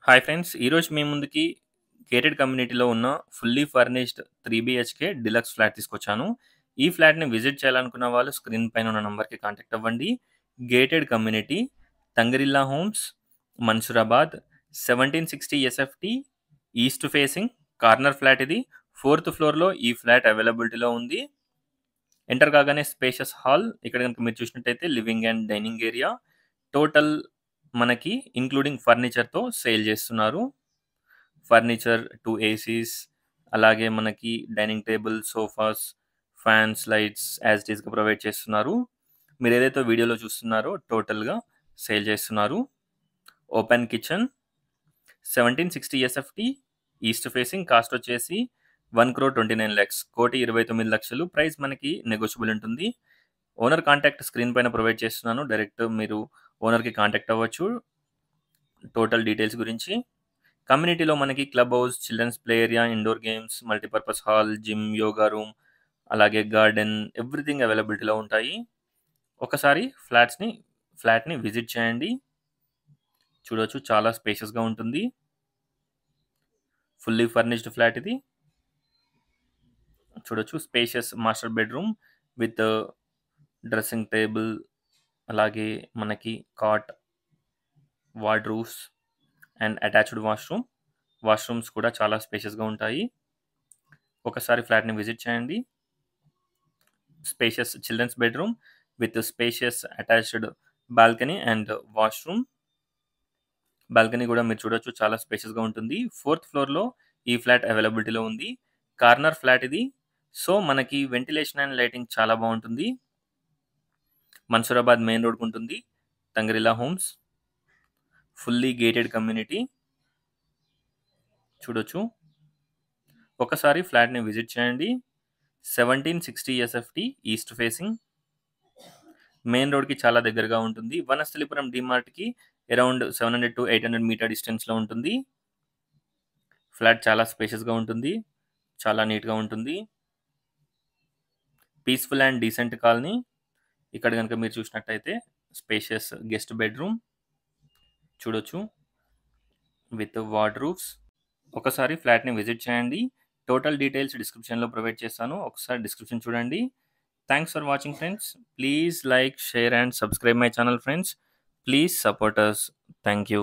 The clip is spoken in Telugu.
Hi friends! ఈరోజు మీ ముందుకి గేటెడ్ కమ్యూనిటీలో ఉన్న fully furnished 3 BHK deluxe flat తీసుకొచ్చాను. ఈ ఫ్లాట్‌ని విజిట్ చేయాలనుకున్న వాళ్ళు స్క్రీన్ పైన ఉన్న నంబర్‌కి కాంటాక్ట్ అవ్వండి. గేటెడ్ కమ్యూనిటీ తంగరిల్లా homes, Mansoorabad 1760 SFT east facing corner flat ఇది. 4థ్ ఫ్లోర్‌లో ఈ ఫ్లాట్ అవైలబిలిటీలో ఉంది. ఎంటర్ కాగానే స్పేషియస్ హాల్. ఇక్కడ గనుక మీరు చూసినట్టయితే living and dining area. Total మనకి ఇంక్లూడింగ్ ఫర్నిచర్‌తో సేల్ చేస్తున్నారు. ఫర్నిచర్, 2 ఏసీస్, అలాగే మనకి dining table, sofas, fans, lights as it ఈస్‌గా ప్రొవైడ్ చేస్తున్నారు. మీరేదైతే వీడియోలో చూస్తున్నారో టోటల్‌గా సేల్ చేస్తున్నారు. Open kitchen 1760 SFT east facing. Cost వచ్చేసి 1,29,00,000 1,29,00,000. ప్రైస్ మనకి నెగోషియబుల్ ఉంటుంది. ఓనర్ కాంటాక్ట్ స్క్రీన్ పైన ప్రొవైడ్ చేస్తున్నాను. డైరెక్ట్ మీరు ఓనర్‌కి కాంటాక్ట్ అవ్వచ్చు టోటల్ డీటెయిల్స్ గురించి. కమ్యూనిటీలో మనకి club house, children's play area, indoor games, multipurpose hall, gym, yoga room, అలాగే గార్డెన్ ఎవ్రీథింగ్ అవైలబిలిటీలో ఉంటాయి. ఒకసారి ఫ్లాట్‌ని విజిట్ చేయండి. చూడొచ్చు, చాలా స్పేషియస్‌గా ఉంటుంది. ఫుల్లీ ఫర్నిష్డ్ ఫ్లాట్ ఇది. చూడొచ్చు, spacious master bedroom with dressing table, అలాగే మనకి cot, wardrobes and attached washroom. Washrooms కూడా చాలా స్పేషియస్‌గా ఉంటాయి. ఒకసారి ఫ్లాట్‌ని విజిట్ చేయండి. Spacious children's bedroom with spacious attached balcony and washroom. Balcony కూడా మీరు చూడొచ్చు, చాలా స్పేషియస్‌గా ఉంటుంది. 4థ్ ఫ్లోర్‌లో ఈ ఫ్లాట్ అవైలబిలిటీలో ఉంది. కార్నర్ ఫ్లాట్ ఇది. సో, మనకి వెంటిలేషన్ అండ్ లైటింగ్ చాలా బాగుంటుంది. మన్సూరాబాద్ మెయిన్ రోడ్‌కి ఉంటుంది. తంగరిల్లా హోమ్స్ ఫుల్లీ గేటెడ్ కమ్యూనిటీ. చూడొచ్చు, ఒకసారి ఫ్లాట్‌ని విజిట్ చేయండి. 1760 ఎస్ఎఫ్‌టి ఈస్ట్ ఫేసింగ్. మెయిన్ రోడ్‌కి చాలా దగ్గరగా ఉంటుంది. వనస్థలిపురం డీమార్ట్‌కి అరౌండ్ 700-800 మీటర్ డిస్టెన్స్‌లో ఉంటుంది. ఫ్లాట్ చాలా స్పేషియస్‌గా ఉంటుంది. చాలా నీట్‌గా ఉంటుంది. Peaceful and decent colony. ఇక్కడ గనుక మీరు చూసినట్టయితే స్పేషియస్ గెస్ట్ బెడ్రూమ్ చూడొచ్చు విత్ వార్డ్రోబ్స్. ఒకసారి ఫ్లాట్‌ని విజిట్ చేయండి. టోటల్ డీటెయిల్స్ డిస్క్రిప్షన్‌లో ప్రొవైడ్ చేస్తాను. ఒకసారి డిస్క్రిప్షన్ చూడండి. Thanks for watching friends. Please like, share and subscribe my channel friends. Please support us. Thank you.